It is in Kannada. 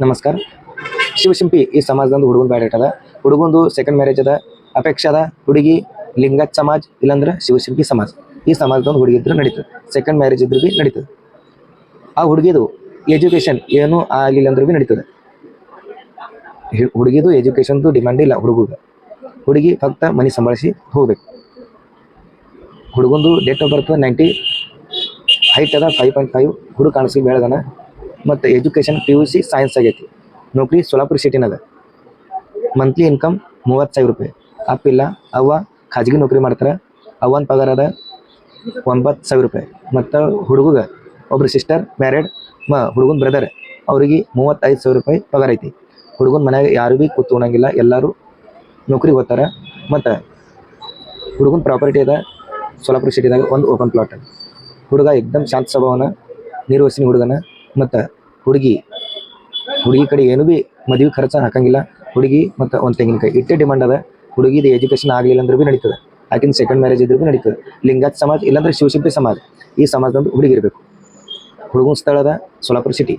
ನಮಸ್ಕಾರ. ಶಿವಶಿಂಪಿ ಈ ಸಮಾಜದಂದು ಹುಡುಗನ ಬಯೋಡೇಟ್ ಅದ. ಹುಡುಗಂದು ಸೆಕೆಂಡ್ ಮ್ಯಾರೇಜ್ ಅದ. ಅಪೇಕ್ಷೆ ಅದ. ಹುಡುಗಿ ಲಿಂಗಾಯತ್ ಸಮಾಜ್ ಇಲ್ಲಾಂದ್ರೆ ಶಿವಶಿಂಪಿ ಸಮಾಜ. ಈ ಸಮಾಜದೊಂದು ಹುಡುಗಿ ಇದ್ರೆ ನಡೀತದೆ. ಸೆಕೆಂಡ್ ಮ್ಯಾರೇಜ್ ಇದ್ರೂ ಭೀ ನಡೀತದೆ. ಆ ಹುಡುಗಿದು ಎಜುಕೇಷನ್ ಏನೂ ಆಗಲಿಲ್ಲ ಅಂದ್ರೆ ಭೀ ನಡೀತದೆ. ಹುಡುಗಿದು ಎಜುಕೇಷನ್ದು ಡಿಮ್ಯಾಂಡ್ ಇಲ್ಲ ಹುಡುಗಗೆ. ಹುಡುಗಿ ಫಕ್ತ ಮನೆ ಸಂಭಾಳಿಸಿ ಹೋಗ್ಬೇಕು. ಹುಡುಗಂದು ಡೇಟ್ ಆಫ್ ಬರ್ತ್ 90, ಹೈಟ್ ಅದ 5.5, ಹುಡುಗ ಕಾಣಿಸಿ ಬೆಳೆದನ. ಮತ್ತು ಎಜುಕೇಷನ್ PUC ಸೈನ್ಸ್ ಆಗೈತಿ. ನೌಕರಿ ಸೋಲಾಪುರ ಸಿಟಿನದ. ಮಂತ್ಲಿ ಇನ್ಕಮ್ 30,000 ರೂಪಾಯಿ. ಅಪ್ಪಿಲ್ಲ. ಅವ್ವ ಖಾಸಗಿ ನೌಕರಿ ಮಾಡ್ತಾರೆ. ಅವ್ವನ ಪಗಾರ ಅದ 9,000 ರೂಪಾಯಿ. ಮತ್ತು ಹುಡುಗಗೆ ಒಬ್ರು ಸಿಸ್ಟರ್ ಮ್ಯಾರೇಡ್, ಹುಡುಗನ ಬ್ರದರ್ ಅವ್ರಿಗೆ 35,000 ರೂಪಾಯಿ ಪಗಾರ ಐತಿ. ಹುಡುಗನ ಮನೆಯಾಗ ಯಾರು ಭೀ ಕೂತ್ಕೊಳಂಗಿಲ್ಲ, ಎಲ್ಲರೂ ನೌಕರಿಗೆ ಹೋಗ್ತಾರೆ. ಮತ್ತು ಹುಡುಗನ ಪ್ರಾಪರ್ಟಿ ಅದ ಸೋಲಾಪುರ ಸಿಟಿದಾಗ ಒಂದು ಓಪನ್ ಪ್ಲಾಟ್. ಹುಡುಗ ಎಕ್ದಮ್ ಶಾಂತ ಸ್ವಭಾವನ, ನಿರ್ವಸನಿ ಹುಡುಗನ. ಮತ್ತು ಹುಡುಗಿ ಕಡೆ ಏನೂ ಭೀ ಮದುವೆ ಖರ್ಚು ಹಾಕಂಗಿಲ್ಲ. ಹುಡುಗಿ ಮತ್ತು ಒಂದು ತೆಂಗಿನಕಾಯಿ ಇಟ್ಟೇ ಡಿಮಾಂಡ್ ಅದ. ಹುಡುಗಿದು ಎಜುಕೇಷನ್ ಆಗಲಿಲ್ಲ ಅಂದ್ರೆ ಭೀ ನಡೀತದೆ. ಆಕಿನ ಸೆಕೆಂಡ್ ಮ್ಯಾರೇಜ್ ಇದ್ರೂ ಭೀ ನಡೀತದೆ. ಲಿಂಗಾಯತ್ ಸಮಾಜ ಇಲ್ಲಾಂದ್ರೆ ಶಿವಶಿಂಪಿ ಸಮಾಜ, ಈ ಸಮಾಜದಂದು ಹುಡುಗಿ ಇರಬೇಕು. ಹುಡುಗನ ಸ್ಥಳ ಅದ ಸೋಲಾಪುರ ಸಿಟಿ.